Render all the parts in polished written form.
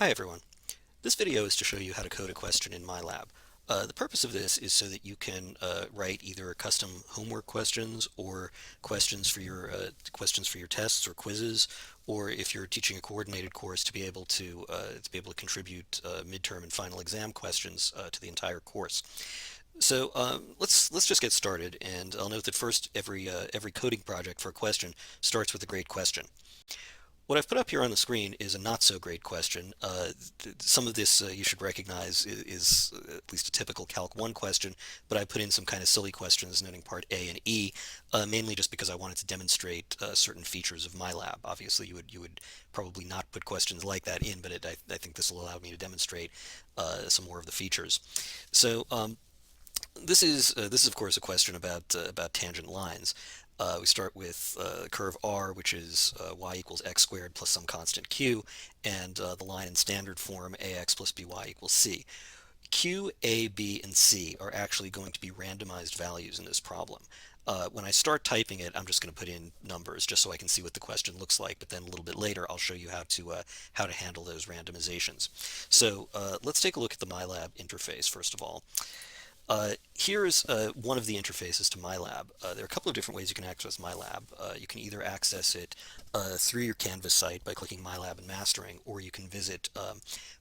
Hi everyone. This video is to show you how to code a question in MyLab. The purpose of this is so that you can write either custom homework questions or questions for your tests or quizzes, or if you're teaching a coordinated course to be able to contribute midterm and final exam questions to the entire course. So let's just get started, and I'll note that first every coding project for a question starts with a great question. What I've put up here on the screen is a not so great question. Some of this you should recognize is at least a typical Calc 1 question, but I put in some kind of silly questions noting part A and E, mainly just because I wanted to demonstrate certain features of MyLab. Obviously, you would probably not put questions like that in, but I think this will allow me to demonstrate some more of the features. So this is of course a question about tangent lines. We start with curve r, which is y equals x squared plus some constant q, and the line in standard form ax plus by equals c. Q, A, B, and C are actually going to be randomized values in this problem. When I start typing it, I'm just going to put in numbers just so I can see what the question looks like, but then a little bit later I'll show you how to handle those randomizations. So let's take a look at the MyLab interface first of all. Here's one of the interfaces to MyLab. There are a couple of different ways you can access MyLab. You can either access it through your Canvas site by clicking MyLab and Mastering, or you can visit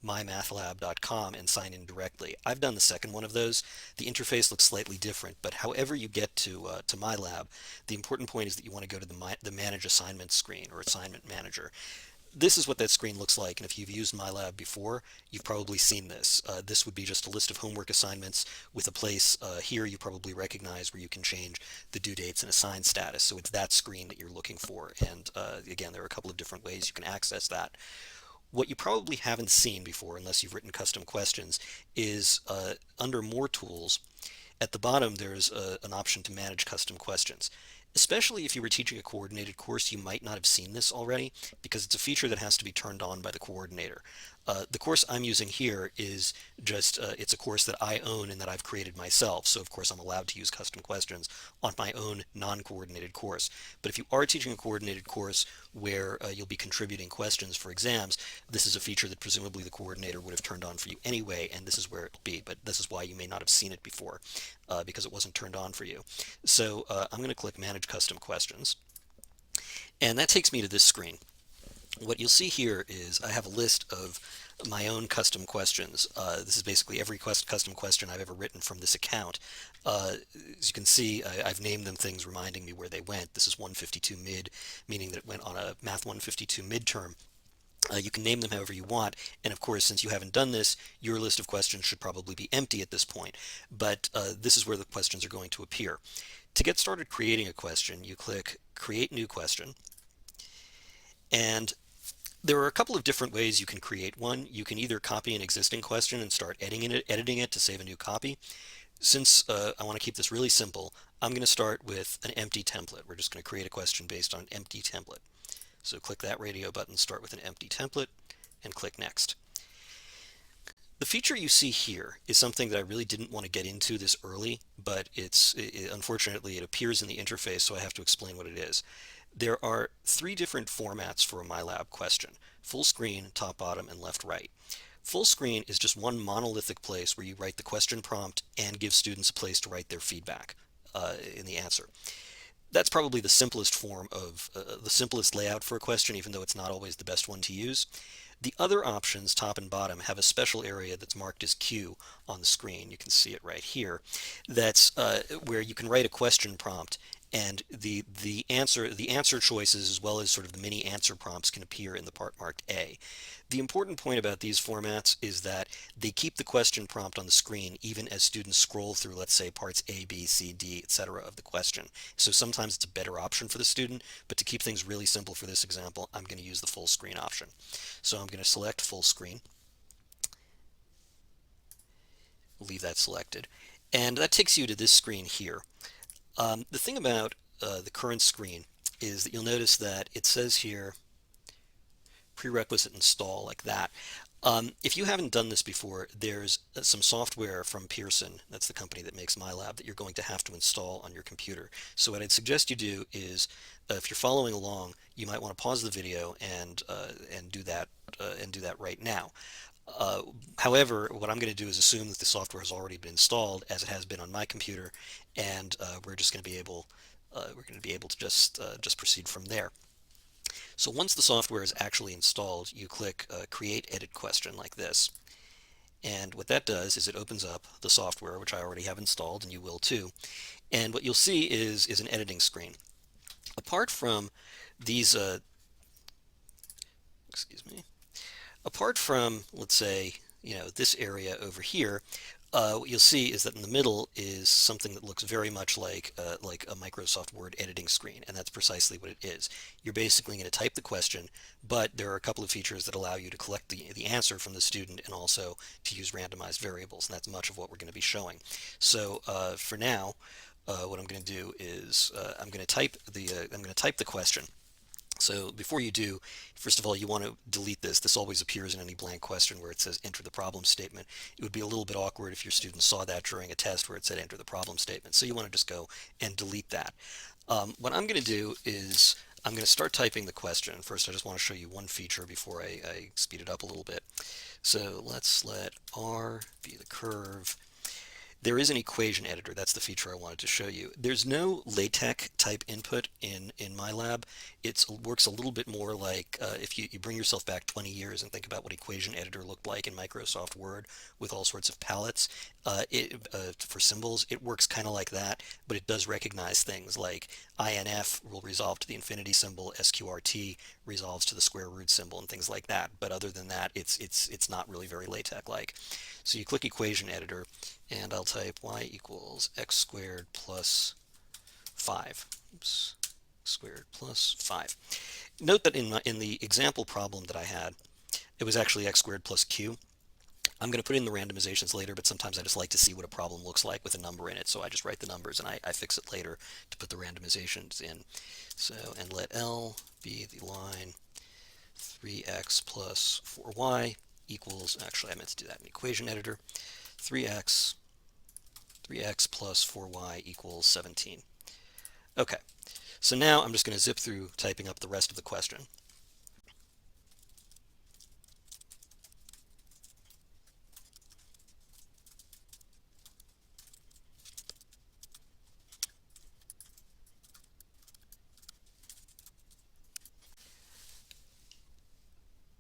mymathlab.com and sign in directly. I've done the second one of those. The interface looks slightly different, but however you get to MyLab, the important point is that you want to go to the Manage Assignment screen or Assignment Manager. This is what that screen looks like, and if you've used MyLab before, you've probably seen this. This would be just a list of homework assignments with a place here you probably recognize where you can change the due dates and assign status. So it's that screen that you're looking for, and again, there are a couple of different ways you can access that. What you probably haven't seen before, unless you've written custom questions, is under More Tools, at the bottom there's an option to manage custom questions. Especially if you were teaching a coordinated course, you might not have seen this already because it's a feature that has to be turned on by the coordinator. The course I'm using here is just, it's a course that I own and that I've created myself. So of course I'm allowed to use custom questions on my own non-coordinated course. But if you are teaching a coordinated course where you'll be contributing questions for exams, this is a feature that presumably the coordinator would have turned on for you anyway, and this is where it'll be. But this is why you may not have seen it before, because it wasn't turned on for you. So I'm going to click Manage Custom Questions, and that takes me to this screen. What you'll see here is I have a list of my own custom questions. This is basically every custom question I've ever written from this account. As you can see, I've named them things reminding me where they went. This is 152 mid, meaning that it went on a Math 152 midterm. You can name them however you want, and of course, since you haven't done this, your list of questions should probably be empty at this point, but this is where the questions are going to appear. To get started creating a question, you click Create New Question, and there are a couple of different ways you can create one. You can either copy an existing question and start editing it to save a new copy. Since I want to keep this really simple, I'm going to start with an empty template. We're just going to create a question based on an empty template. So click that radio button, start with an empty template, and click Next. The feature you see here is something that I really didn't want to get into this early, but unfortunately it appears in the interface, so I have to explain what it is. There are three different formats for a MyLab question: full screen, top, bottom, and left, right. Full screen is just one monolithic place where you write the question prompt and give students a place to write their feedback in the answer. That's probably the simplest form of the simplest layout for a question, even though it's not always the best one to use. The other options, top and bottom, have a special area that's marked as Q on the screen. You can see it right here. That's where you can write a question prompt, and the answer choices as well as sort of the mini answer prompts can appear in the part marked A. The important point about these formats is that they keep the question prompt on the screen even as students scroll through, let's say, parts A, B, C, D, etc. of the question. So sometimes it's a better option for the student, but to keep things really simple for this example, I'm going to use the full screen option. So I'm going to select full screen, leave that selected, and that takes you to this screen here. The thing about the current screen is that you'll notice that it says here prerequisite install, like that. If you haven't done this before, there's some software from Pearson, that's the company that makes MyLab, that you're going to have to install on your computer. So what I'd suggest you do is, if you're following along, you might want to pause the video and do that and do that right now. Uh, However, what I'm going to do is assume that the software has already been installed, as it has been on my computer, and we're just going to be able to just proceed from there. So once the software is actually installed, you click Create Edit Question like this. And what that does is it opens up the software, which I already have installed, and you will too. And what you'll see is an editing screen. Apart from these, excuse me, apart from, let's say, this area over here, what you'll see is that in the middle is something that looks very much like a Microsoft Word editing screen, and that's precisely what it is. You're basically going to type the question, but there are a couple of features that allow you to collect the answer from the student and also to use randomized variables, and that's much of what we're going to be showing. So for now, what I'm going to do is I'm going to type the question. So before you do, first of all, you want to delete this. This always appears in any blank question where it says enter the problem statement. It would be a little bit awkward if your students saw that during a test where it said enter the problem statement. So you want to just go and delete that. What I'm going to do is I'm going to start typing the question. First, I just want to show you one feature before I speed it up a little bit. So let's let R be the curve. There is an equation editor. That's the feature I wanted to show you. There's no LaTeX type input in MyLab. It works a little bit more like if you bring yourself back 20 years and think about what equation editor looked like in Microsoft Word with all sorts of palettes for symbols. It works kind of like that, but it does recognize things like INF will resolve to the infinity symbol, SQRT resolves to the square root symbol, and things like that. But other than that, it's not really very LaTeX-like. So you click equation editor, and I'll type y equals x squared plus 5. Oops, squared plus 5. Note that in the example problem that I had, it was actually x squared plus q. I'm going to put in the randomizations later, but sometimes I just like to see what a problem looks like with a number in it, so I just write the numbers and I fix it later to put the randomizations in. So, and let L be the line 3x plus 4y equals, actually I meant to do that in equation editor, 3x plus 4y equals 17. Okay, so now I'm just going to zip through typing up the rest of the question.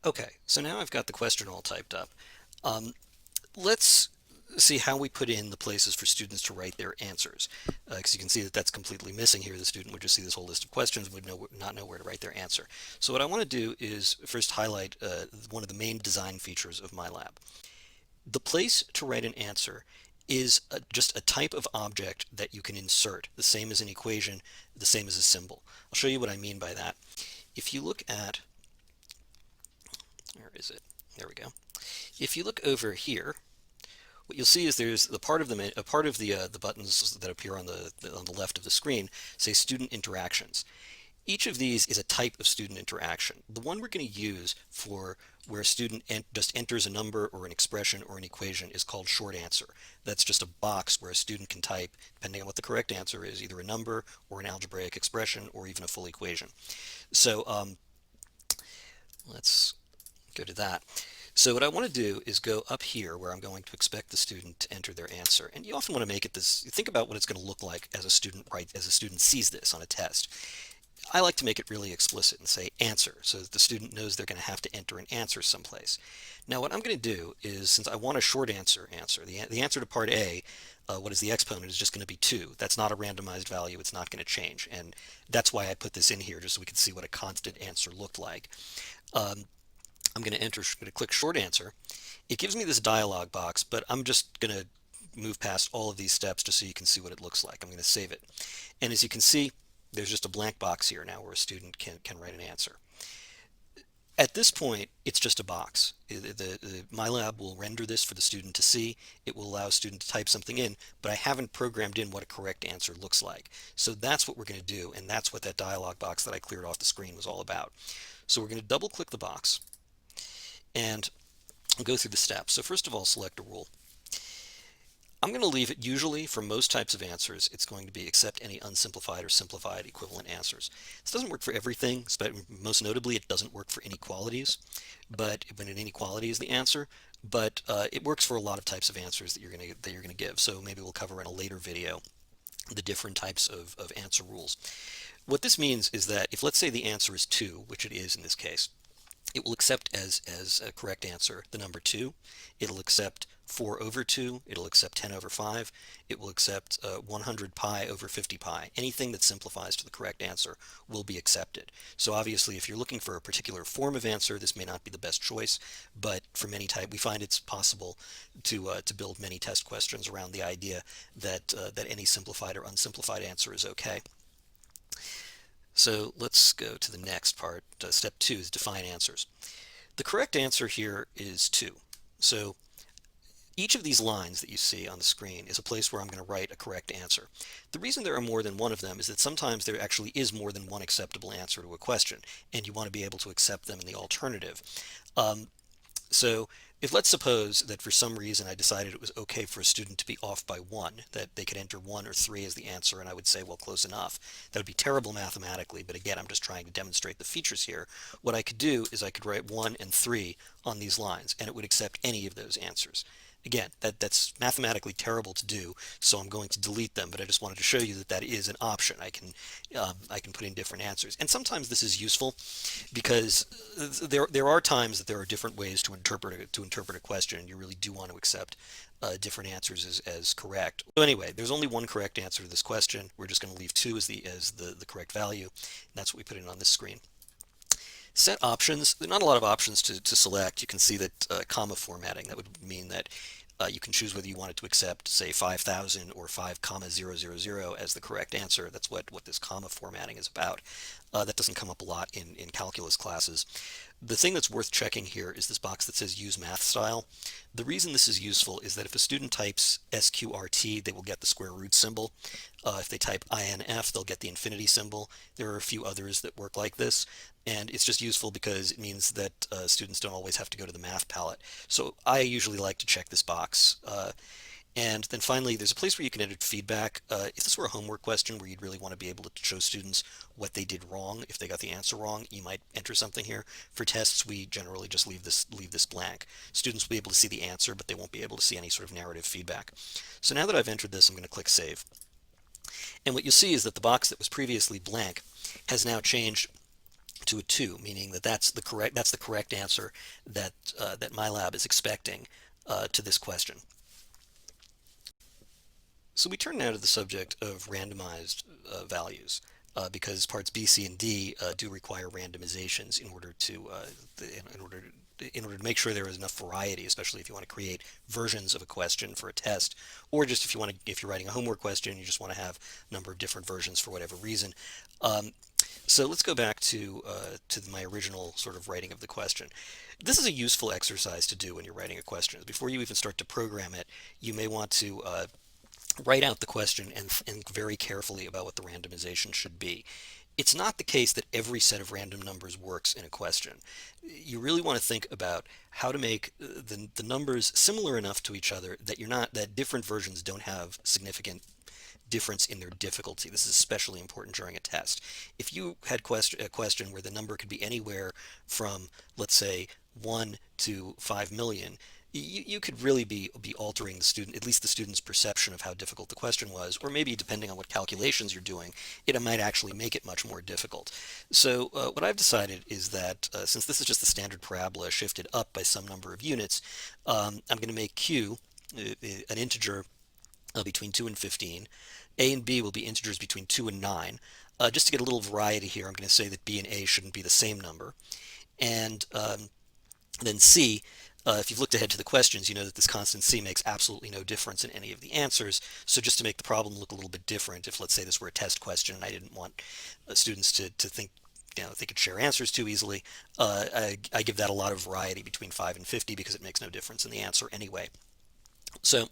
Okay, so now I've got the question all typed up. Let's see how we put in the places for students to write their answers. Because you can see that that's completely missing here. The student would just see this whole list of questions and would not know where to write their answer. So what I want to do is first highlight one of the main design features of MyLab. The place to write an answer is just a type of object that you can insert, the same as an equation, the same as a symbol. I'll show you what I mean by that. If you look at, where is it? There we go. If you look over here, what you'll see is there's the part of the buttons that appear on the left of the screen say student interactions. Each of these is a type of student interaction. The one we're going to use for where a student just enters a number or an expression or an equation is called short answer. That's just a box where a student can type, depending on what the correct answer is, either a number or an algebraic expression or even a full equation. So let's go to that. So what I want to do is go up here where I'm going to expect the student to enter their answer. And you often want to make it this, think about what it's going to look like as a student sees this on a test. I like to make it really explicit and say answer so that the student knows they're going to have to enter an answer someplace. Now what I'm going to do is, since I want a short answer, the answer to part A, what is the exponent, is just going to be 2. That's not a randomized value. It's not going to change. And that's why I put this in here, just so we can see what a constant answer looked like. I'm going to click short answer. It gives me this dialog box, but I'm just going to move past all of these steps just so you can see what it looks like. I'm going to save it. And as you can see, there's just a blank box here now where a student can write an answer. At this point, it's just a box. The MyLab will render this for the student to see. It will allow a student to type something in, but I haven't programmed in what a correct answer looks like. So that's what we're going to do, and that's what that dialog box that I cleared off the screen was all about. So we're going to double click the box and go through the steps. So first of all, select a rule. I'm going to leave it usually for most types of answers. It's going to be accept any unsimplified or simplified equivalent answers. This doesn't work for everything, but most notably it doesn't work for inequalities, but when an inequality is the answer, but it works for a lot of types of answers that you're going to give. So maybe we'll cover in a later video the different types of answer rules. What this means is that if let's say the answer is 2, which it is in this case, it will accept as a correct answer the number 2. It'll accept 4 over 2. It'll accept 10 over 5. It will accept 100 pi over 50 pi. Anything that simplifies to the correct answer will be accepted. So obviously, if you're looking for a particular form of answer, this may not be the best choice, but for many type, we find it's possible to build many test questions around the idea that any simplified or unsimplified answer is okay. So let's go to the next part. Step 2 is define answers. The correct answer here is 2. So each of these lines that you see on the screen is a place where I'm going to write a correct answer. The reason there are more than one of them is that sometimes there actually is more than one acceptable answer to a question, and you want to be able to accept them in the alternative. So if let's suppose that for some reason I decided it was okay for a student to be off by 1, that they could enter 1 or 3 as the answer, and I would say, well, close enough. That would be terrible mathematically, but again, I'm just trying to demonstrate the features here. What I could do is I could write 1 and 3 on these lines, and it would accept any of those answers. Again, that's mathematically terrible to do, so I'm going to delete them, but I just wanted to show you that that is an option. I can put in different answers. And sometimes this is useful because there are times that there are different ways to interpret a question, and you really do want to accept different answers as correct. So anyway, there's only one correct answer to this question. We're just going to leave 2 as the correct value, and that's what we put in on this screen. Set options. There are not a lot of options to select. You can see that comma formatting. That would mean that you can choose whether you wanted to accept, say, 5,000 or 5,000 as the correct answer. That's what this comma formatting is about. That doesn't come up a lot in calculus classes. The thing that's worth checking here is this box that says use math style. The reason this is useful is that if a student types SQRT, they will get the square root symbol. If they type INF, they'll get the infinity symbol. There are a few others that work like this, and it's just useful because it means that students don't always have to go to the math palette. So I usually like to check this box. And then finally, there's a place where you can enter feedback. If this were a homework question where you'd really want to be able to show students what they did wrong, if they got the answer wrong, you might enter something here. For tests, we generally just leave this blank. Students will be able to see the answer, but they won't be able to see any sort of narrative feedback. So now that I've entered this, I'm going to click Save. And what you'll see is that the box that was previously blank has now changed to a 2, meaning that that's the correct answer that MyLab is expecting to this question. So we turn now to the subject of randomized values, because parts B, C, and D do require randomizations in order to make sure there is enough variety, especially if you want to create versions of a question for a test, or just if you're writing a homework question, you just want to have a number of different versions for whatever reason. So let's go back to my original sort of writing of the question. This is a useful exercise to do when you're writing a question. Before you even start to program it, you may want to write out the question and think very carefully about what the randomization should be. It's not the case that every set of random numbers works in a question. You really want to think about how to make the numbers similar enough to each other that different versions don't have significant difference in their difficulty. This is especially important during a test. If you had a question where the number could be anywhere from, let's say, 1 to 5 million, you could really be altering at least the student's perception of how difficult the question was, or maybe depending on what calculations you're doing, it might actually make it much more difficult. So what I've decided is that since this is just the standard parabola shifted up by some number of units, I'm going to make Q an integer between 2 and 15. A and B will be integers between 2 and 9. Just to get a little variety here, I'm going to say that B and A shouldn't be the same number. And then C, if you've looked ahead to the questions, you know that this constant C makes absolutely no difference in any of the answers. So just to make the problem look a little bit different, if let's say this were a test question and I didn't want students to think they could share answers too easily, I give that a lot of variety between 5 and 50 because it makes no difference in the answer anyway. So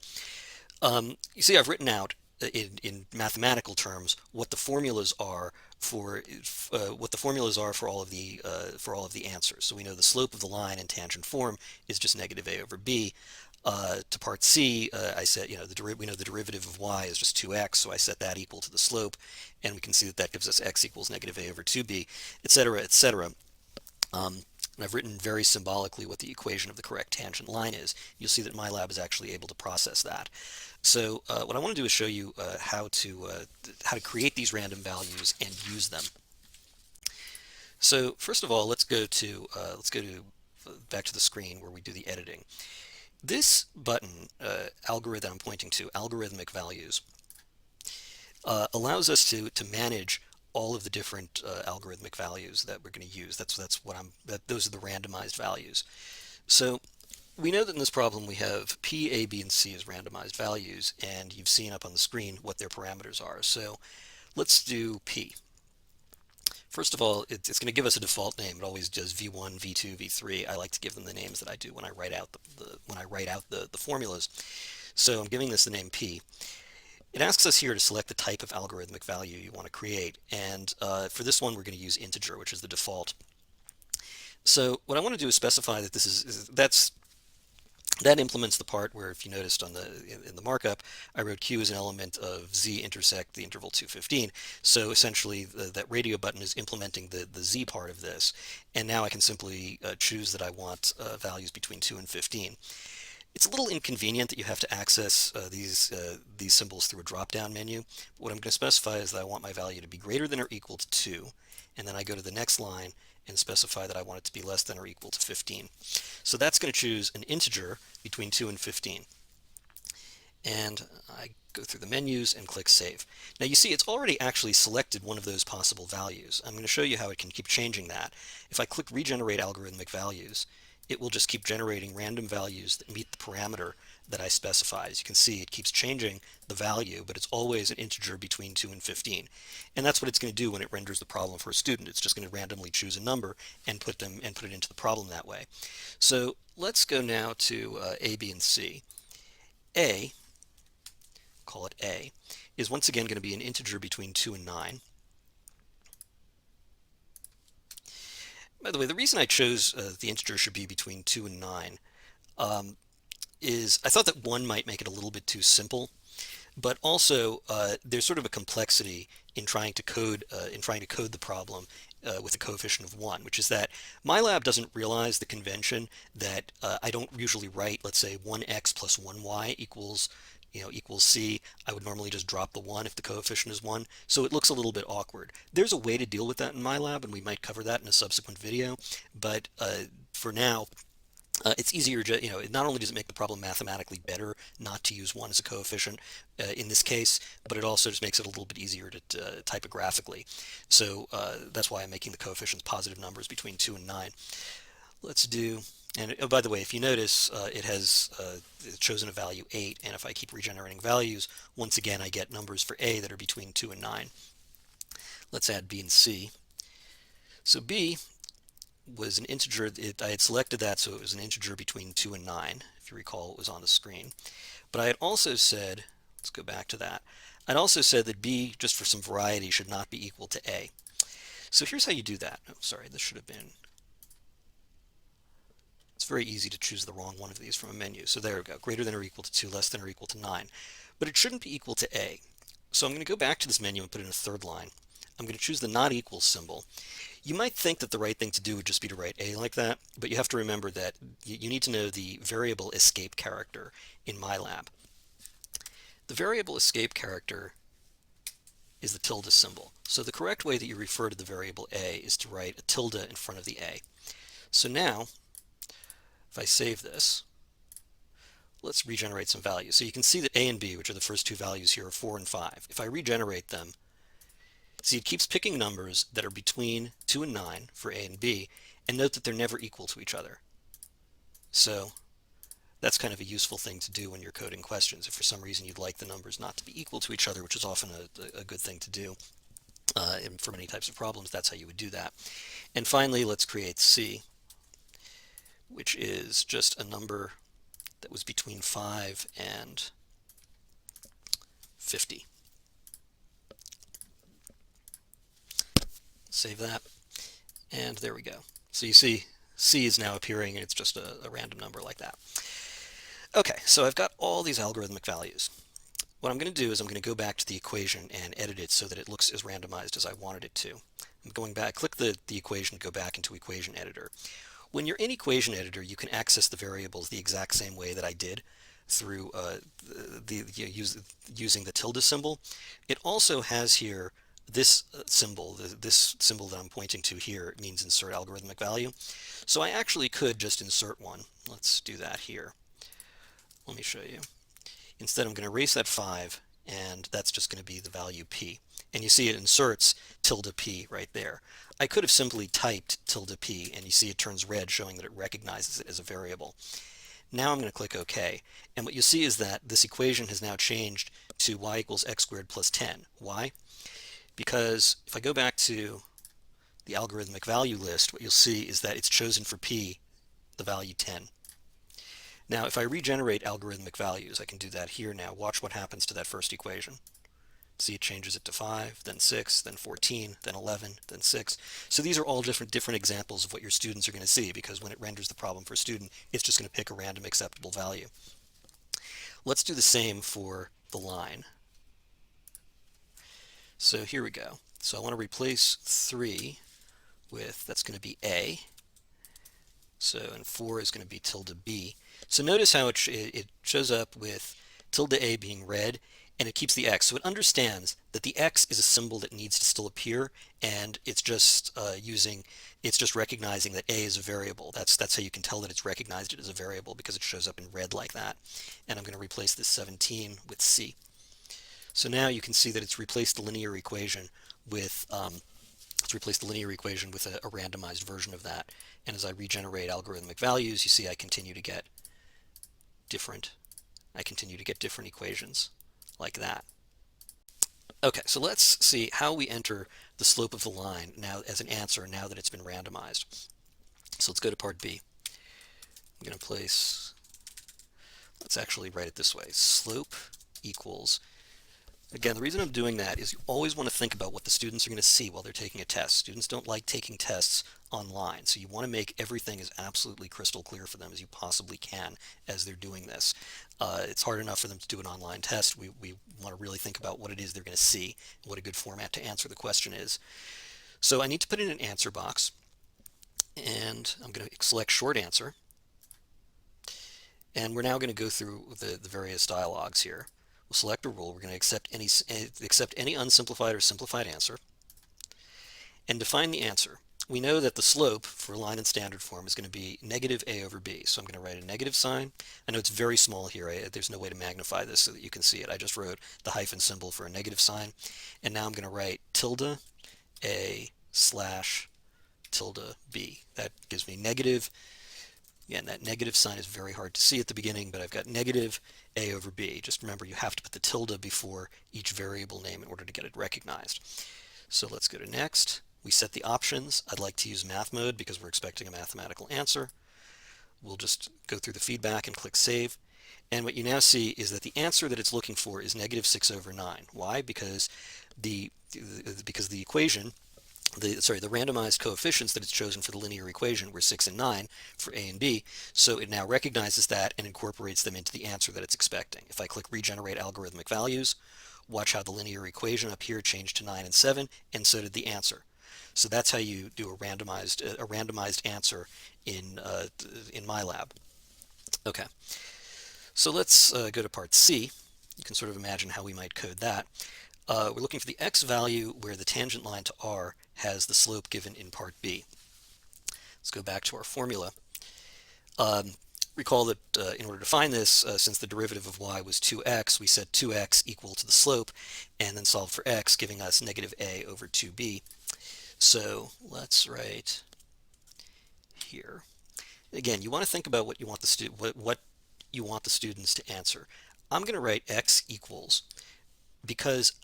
you see I've written out in mathematical terms what the formulas are for all of the answers. So we know the slope of the line in tangent form is just negative a over b. To part C, I said, we know the derivative of y is just 2x, so I set that equal to the slope, and we can see that that gives us x equals negative a over 2b, etc., etc. And I've written very symbolically what the equation of the correct tangent line is. You'll see that MyLab is actually able to process that. So what I want to do is show you how to create these random values and use them. So first of all, let's go to back to the screen where we do the editing. This button, algorithm I'm pointing to, algorithmic values, allows us to manage all of the different algorithmic values that we're going to use. Those are the randomized values. So we know that in this problem we have P, A, B, and C as randomized values, and you've seen up on the screen what their parameters are. So let's do P. First of all, it's going to give us a default name. It always does V1, V2, V3. I like to give them the names that I do when I write out the formulas. So I'm giving this the name P. It asks us here to select the type of algorithmic value you want to create, and for this one we're going to use integer, which is the default. So what I want to do is specify that that implements the part where, if you noticed in the markup, I wrote Q as an element of Z intersect the interval 215. So essentially that radio button is implementing the Z part of this, and now I can simply choose that I want values between 2 and 15. It's a little inconvenient that you have to access these symbols through a drop-down menu. But what I'm going to specify is that I want my value to be greater than or equal to 2, and then I go to the next line and specify that I want it to be less than or equal to 15. So that's going to choose an integer between 2 and 15. And I go through the menus and click Save. Now you see it's already actually selected one of those possible values. I'm going to show you how it can keep changing that. If I click Regenerate Algorithmic Values, it will just keep generating random values that meet the parameter that I specify. As you can see, it keeps changing the value, but it's always an integer between 2 and 15. And that's what it's going to do when it renders the problem for a student. It's just going to randomly choose a number and put it into the problem that way. So let's go now to A, B, and C. A, call it A, is once again going to be an integer between 2 and 9. By the way, the reason I chose the integer should be between 2 and 9 is I thought that 1 might make it a little bit too simple, but also there's sort of a complexity in trying to code the problem with a coefficient of 1, which is that MyLab doesn't realize the convention that I don't usually write, let's say, 1x plus 1y equals C. I would normally just drop the 1 if the coefficient is 1, so it looks a little bit awkward. There's a way to deal with that in MyLab, and we might cover that in a subsequent video, but for now, it's easier to, not only does it make the problem mathematically better not to use 1 as a coefficient in this case, but it also just makes it a little bit easier to typographically. So that's why I'm making the coefficients positive numbers between 2 and 9. Let's do, and oh, by the way, if you notice, it has chosen a value 8, and if I keep regenerating values, once again I get numbers for A that are between 2 and 9. Let's add B and C. So B was an integer. I had selected that, so it was an integer between 2 and 9. If you recall, it was on the screen. But I had also said, let's go back to that, I'd also said that B, just for some variety, should not be equal to A. So here's how you do that. Oh, sorry, this should have been, it's very easy to choose the wrong one of these from a menu. So there we go, greater than or equal to 2, less than or equal to 9. But it shouldn't be equal to A. So I'm going to go back to this menu and put in a third line. I'm going to choose the not equal symbol. You might think that the right thing to do would just be to write A like that, but you have to remember that you need to know the variable escape character in MyLab. The variable escape character is the tilde symbol. So the correct way that you refer to the variable A is to write a tilde in front of the A. So now, if I save this, let's regenerate some values. So you can see that A and B, which are the first two values here, are 4 and 5. If I regenerate them, see, it keeps picking numbers that are between 2 and 9 for A and B, and note that they're never equal to each other. So that's kind of a useful thing to do when you're coding questions. If for some reason you'd like the numbers not to be equal to each other, which is often a good thing to do for many types of problems, that's how you would do that. And finally, let's create C, which is just a number that was between 5 and 50. Save that, and there we go. So you see C is now appearing, and it's just a random number like that. Okay, so I've got all these algorithmic values. What I'm going to do is I'm going to go back to the equation and edit it so that it looks as randomized as I wanted it to. I'm going back, click the equation to go back into equation editor. When you're in equation editor, you can access the variables the exact same way that I did through using the tilde symbol. It also has here this symbol, this symbol that I'm pointing to here means insert algorithmic value. So I actually could just insert one. Let's do that here. Let me show you. Instead, I'm going to erase that 5, and that's just going to be the value p. And you see it inserts tilde p right there. I could have simply typed tilde p, and you see it turns red, showing that it recognizes it as a variable. Now I'm going to click OK. And what you see is that this equation has now changed to y equals x squared plus 10. Why? Because if I go back to the algorithmic value list, what you'll see is that it's chosen for p the value 10. Now, if I regenerate algorithmic values, I can do that here now. Watch what happens to that first equation. See, it changes it to 5, then 6, then 14, then 11, then 6. So these are all different examples of what your students are going to see, because when it renders the problem for a student, it's just going to pick a random acceptable value. Let's do the same for the line. So here we go. So I want to replace 3 with, that's going to be A. So, and 4 is going to be tilde B. So notice how it shows up with tilde A being red, and it keeps the X. So it understands that the X is a symbol that needs to still appear, and it's just it's just recognizing that A is a variable. That's how you can tell that it's recognized it as a variable, because it shows up in red like that. And I'm going to replace this 17 with C. So now you can see that it's replaced the linear equation with a randomized version of that. And as I regenerate algorithmic values, you see I continue to get different equations like that. Okay, so let's see how we enter the slope of the line now as an answer now that it's been randomized. So let's go to part B. I'm going to let's actually write it this way. Slope equals, again, the reason I'm doing that is you always want to think about what the students are going to see while they're taking a test. Students don't like taking tests online, so you want to make everything as absolutely crystal clear for them as you possibly can as they're doing this. It's hard enough for them to do an online test. We want to really think about what it is they're going to see, what a good format to answer the question is. So I need to put in an answer box, and I'm going to select short answer. And we're now going to go through the various dialogues here. We'll select a rule. We're going to accept any unsimplified or simplified answer and define the answer. We know that the slope for line in standard form is going to be negative a over b. So I'm going to write a negative sign. I know it's very small here. There's no way to magnify this so that you can see it. I just wrote the hyphen symbol for a negative sign. And now I'm going to write tilde a slash tilde b. That gives me negative. Again, that negative sign is very hard to see at the beginning, but I've got negative a over b. Just remember, you have to put the tilde before each variable name in order to get it recognized. So let's go to next. We set the options. I'd like to use math mode because we're expecting a mathematical answer. We'll just go through the feedback and click save. And what you now see is that the answer that it's looking for is negative 6 over 9. Why? Because the equation, the randomized coefficients that it's chosen for the linear equation were 6 and 9 for A and B, so it now recognizes that and incorporates them into the answer that it's expecting. If I click regenerate algorithmic values, watch how the linear equation up here changed to 9 and 7, and so did the answer. So that's how you do a randomized answer in MyLab. Okay, so let's go to part C. You can sort of imagine how we might code that. We're looking for the x value where the tangent line to r has the slope given in part B. Let's go back to our formula. Recall that in order to find this, since the derivative of y was 2x, we set 2x equal to the slope and then solved for x, giving us negative a over 2b. So let's write here. Again, you want to think about what you want the students to answer. I'm going to write x equals, because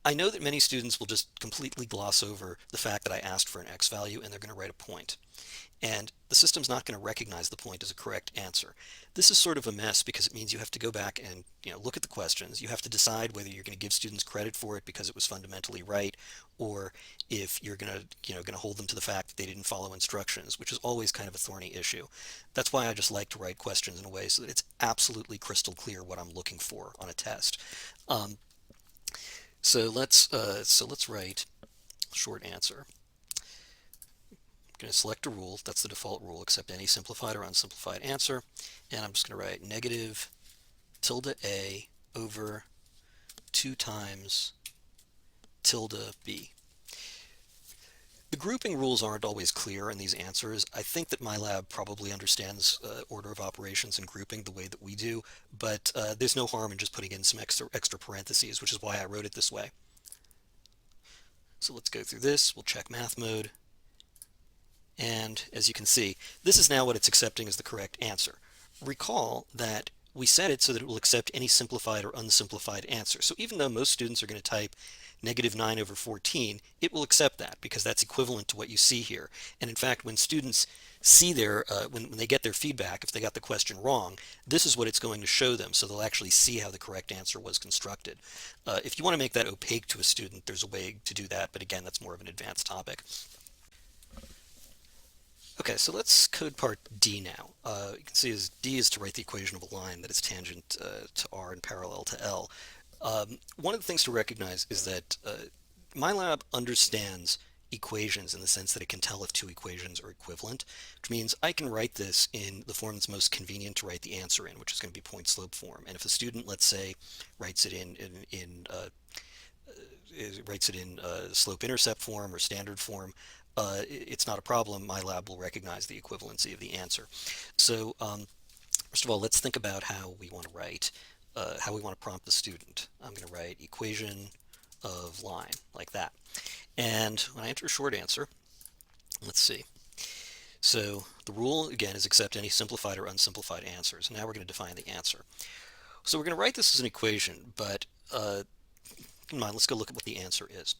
I know that many students will just completely gloss over the fact that I asked for an x value and they're going to write a point. And the system's not going to recognize the point as a correct answer. This is sort of a mess because it means you have to go back and look at the questions. You have to decide whether you're going to give students credit for it because it was fundamentally right, or if you're going to going to hold them to the fact that they didn't follow instructions, which is always kind of a thorny issue. That's why I just like to write questions in a way so that it's absolutely crystal clear what I'm looking for on a test. Um, so let's write short answer. Going to select a rule, that's the default rule, accept any simplified or unsimplified answer, and I'm just going to write negative tilde a over 2 times tilde b. The grouping rules aren't always clear in these answers. I think that MyLab probably understands order of operations and grouping the way that we do, but there's no harm in just putting in some extra parentheses, which is why I wrote it this way. So let's go through this. We'll check math mode. And as you can see, this is now what it's accepting as the correct answer. Recall that we set it so that it will accept any simplified or unsimplified answer. So even though most students are going to type negative 9 over 14, it will accept that because that's equivalent to what you see here. And in fact, when students see when they get their feedback, if they got the question wrong, this is what it's going to show them, so they'll actually see how the correct answer was constructed. If you want to make that opaque to a student, there's a way to do that, but again, that's more of an advanced topic. Okay, so let's code part D now. You can see as D is to write the equation of a line that is tangent to R and parallel to L. One of the things to recognize is that MyLab understands equations in the sense that it can tell if two equations are equivalent, which means I can write this in the form that's most convenient to write the answer in, which is going to be point-slope form. And if a student, let's say, writes it in slope-intercept form or standard form, it's not a problem. MyLab will recognize the equivalency of the answer. So first of all, let's think about how we want to write, how we want to prompt the student. I'm going to write equation of line like that. And when I enter a short answer, let's see. So the rule, again, is accept any simplified or unsimplified answers. Now we're going to define the answer. So we're going to write this as an equation, but in mind, let's go look at what the answer is.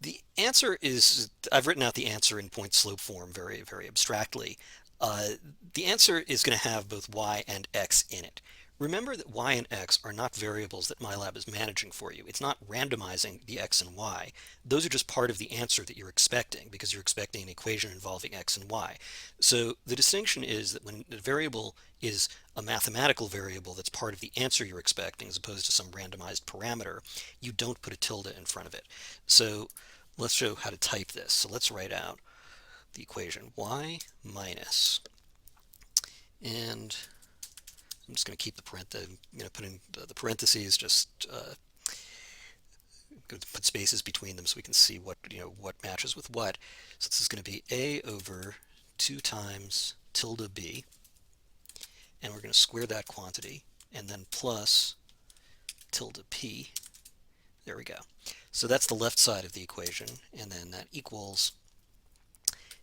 The answer is, I've written out the answer in point-slope form very, very abstractly. The answer is going to have both y and x in it. Remember that y and x are not variables that MyLab is managing for you. It's not randomizing the x and y. Those are just part of the answer that you're expecting because you're expecting an equation involving x and y. So the distinction is that when the variable is a mathematical variable that's part of the answer you're expecting as opposed to some randomized parameter, you don't put a tilde in front of it. So let's show how to type this. So let's write out the equation y minus, and I'm just going to keep the put in the parentheses, just put spaces between them so we can see what matches with what. So this is going to be a over 2 times tilde b, and we're going to square that quantity, and then plus tilde p. There we go. So that's the left side of the equation, and then that equals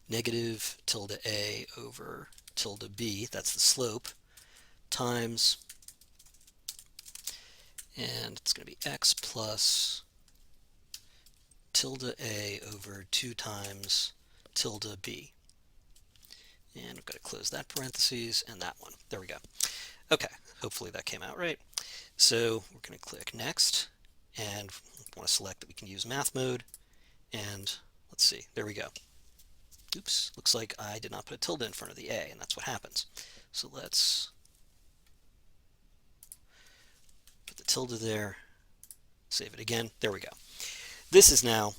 negative tilde a over tilde b, that's the slope, times, and it's going to be x plus tilde a over 2 times tilde b. And we've got to close that parentheses and that one. There we go. Okay, hopefully that came out right. So we're going to click next, and we want to select that we can use math mode, and let's see, there we go. Oops, looks like I did not put a tilde in front of the a, and that's what happens. So let's put the tilde there, save it again, there we go. This is now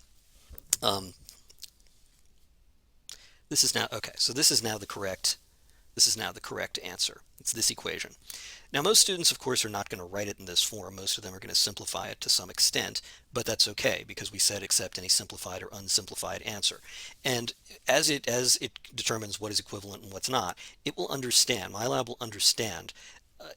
okay, so this is now the correct answer. It's this equation. Now most students, of course, are not going to write it in this form. Most of them are going to simplify it to some extent, but that's okay because we said accept any simplified or unsimplified answer. And as it determines what is equivalent and what's not, it will understand, MyLab will understand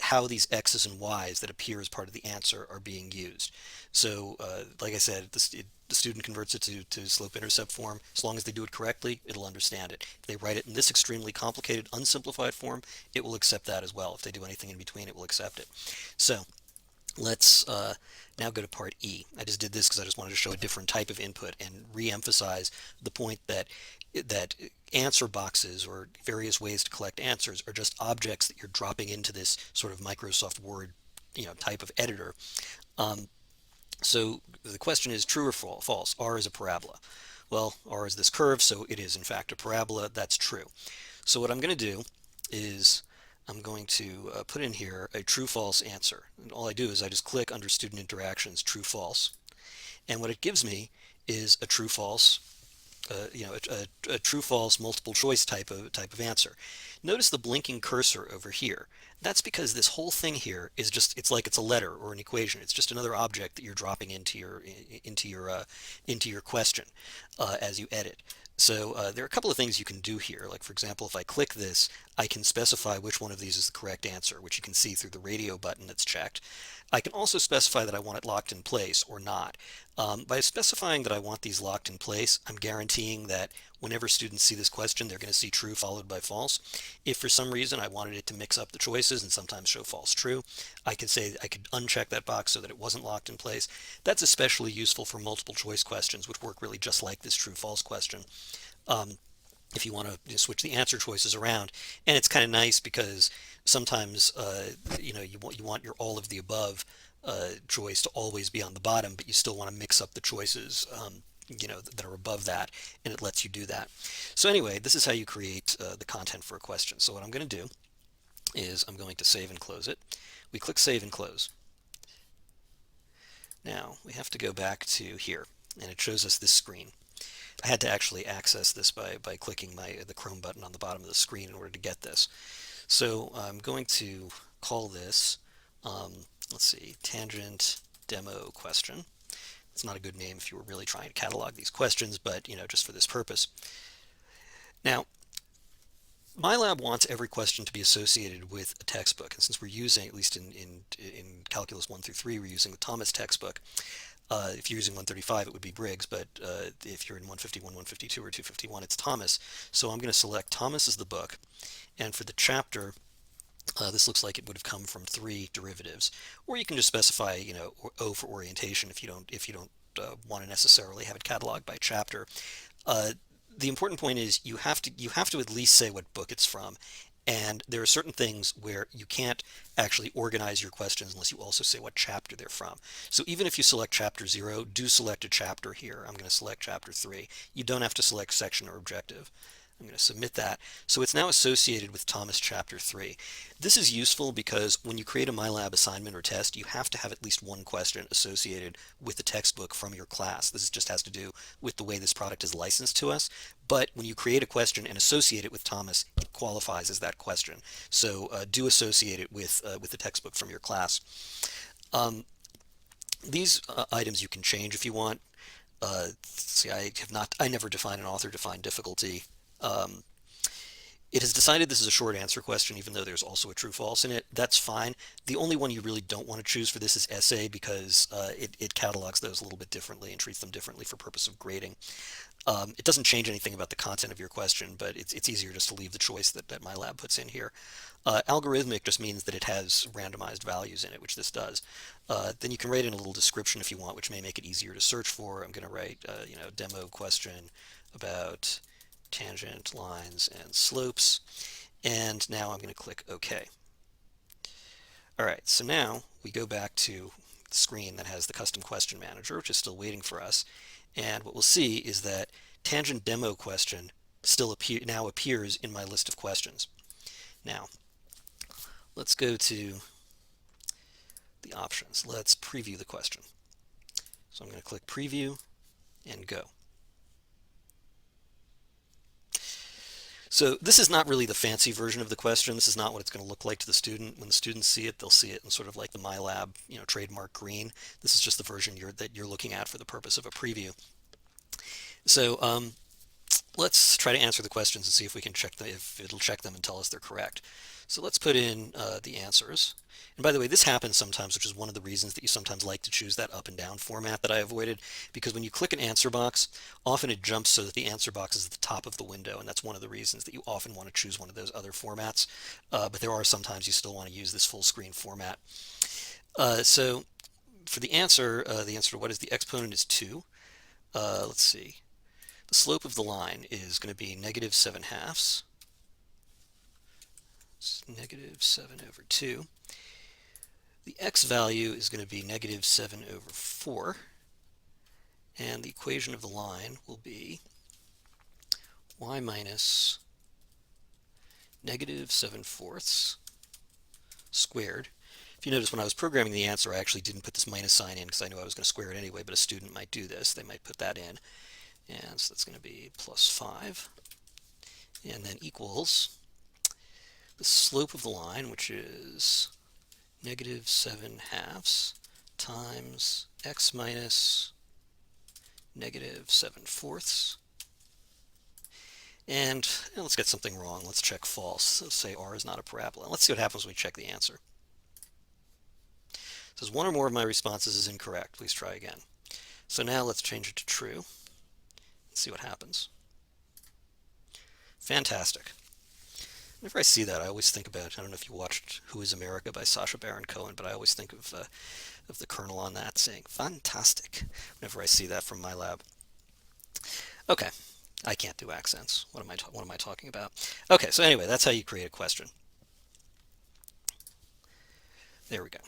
how these x's and y's that appear as part of the answer are being used. So like I said, the student converts it to slope-intercept form. As long as they do it correctly, it'll understand it. If they write it in this extremely complicated, unsimplified form, it will accept that as well. If they do anything in between, it will accept it. So Let's now go to part E. I just did this because I just wanted to show a different type of input and re-emphasize the point that answer boxes or various ways to collect answers are just objects that you're dropping into this sort of Microsoft Word, type of editor. Um, so the question is true or false? R is a parabola. Well, R is this curve, so it is in fact a parabola. That's true. So what I'm going to do is I'm going to put in here a true-false answer. And all I do is I just click under Student Interactions, true-false. And what it gives me is a true-false, a true-false multiple choice type of answer. Notice the blinking cursor over here. That's because this whole thing here is just, it's like it's a letter or an equation. It's just another object that you're dropping into your question as you edit. So there are a couple of things you can do here. Like for example, if I click this, I can specify which one of these is the correct answer, which you can see through the radio button that's checked. I can also specify that I want it locked in place or not. By specifying that I want these locked in place, I'm guaranteeing that whenever students see this question, they're going to see true followed by false. If for some reason I wanted it to mix up the choices and sometimes show false true, I could say I could uncheck that box so that it wasn't locked in place. That's especially useful for multiple choice questions, which work really just like this true false question. Um, if you want to switch the answer choices around, and it's kind of nice because sometimes you want your all of the above choice to always be on the bottom, but you still want to mix up the choices that are above that, and it lets you do that. So anyway, this is how you create the content for a question. So what I'm going to do is I'm going to save and close it. We click save and close. Now we have to go back to here, and it shows us this screen. I had to actually access this by clicking the Chrome button on the bottom of the screen in order to get this. So I'm going to call this, let's see, tangent demo question. It's not a good name if you were really trying to catalog these questions, but just for this purpose. Now, MyLab wants every question to be associated with a textbook, and since we're using, at least in Calculus 1 through 3, we're using the Thomas textbook. If you're using 135, it would be Briggs, but if you're in 151, 152, or 251, it's Thomas. So I'm going to select Thomas as the book, and for the chapter, this looks like it would have come from 3 derivatives. Or you can just specify, O for orientation if you don't want to necessarily have it cataloged by chapter. The important point is you have to at least say what book it's from. And there are certain things where you can't actually organize your questions unless you also say what chapter they're from. So even if you select chapter 0, do select a chapter here. I'm going to select chapter 3. You don't have to select section or objective. I'm going to submit that. So it's now associated with Thomas chapter 3. This is useful because when you create a MyLab assignment or test, you have to have at least one question associated with the textbook from your class. This just has to do with the way this product is licensed to us. But when you create a question and associate it with Thomas, it qualifies as that question. So do associate it with the textbook from your class. Um, these items you can change if you want. See, I never define an author-defined difficulty. Um, it has decided this is a short answer question, even though there's also a true-false in it. That's fine. The only one you really don't want to choose for this is essay because it catalogs those a little bit differently and treats them differently for purpose of grading. It doesn't change anything about the content of your question, but it's easier just to leave the choice that MyLab puts in here. Algorithmic just means that it has randomized values in it, which this does. Then you can write in a little description if you want, which may make it easier to search for. I'm going to write, demo question about tangent lines and slopes. And now I'm going to click OK. All right, so now we go back to the screen that has the custom question manager, which is still waiting for us. And what we'll see is that tangent demo question now appears in my list of questions. Now, let's go to the options. Let's preview the question. So I'm going to click preview and go. So this is not really the fancy version of the question. This is not what it's going to look like to the student. When the students see it, they'll see it in sort of like the MyLab, trademark green. This is just the version that you're looking at for the purpose of a preview. So let's try to answer the questions and see if we can check if it'll check them and tell us they're correct. So let's put in the answers. And by the way, this happens sometimes, which is one of the reasons that you sometimes like to choose that up and down format that I avoided, because when you click an answer box, often it jumps so that the answer box is at the top of the window, and that's one of the reasons that you often want to choose one of those other formats. But there are sometimes you still want to use this full screen format. So for the answer to what is the exponent is 2. Let's see. The slope of the line is going to be negative 7 halves. It's negative 7 over 2. The x value is going to be negative 7 over 4. And the equation of the line will be y minus negative 7 fourths squared. If you notice, when I was programming the answer, I actually didn't put this minus sign in because I knew I was going to square it anyway, but a student might do this. They might put that in. And so that's going to be plus 5. And then equals the slope of the line, which is negative 7 halves times x minus negative 7 fourths. And let's get something wrong. Let's check false. So say r is not a parabola. Let's see what happens when we check the answer. It says one or more of my responses is incorrect. Please try again. So now let's change it to true and see what happens. Fantastic. Whenever I see that, I always think about, I don't know if you watched Who is America by Sacha Baron Cohen, but I always think of the colonel on that saying, fantastic, whenever I see that from MyLab. Okay, I can't do accents. What am I talking about? Okay, so anyway, that's how you create a question. There we go.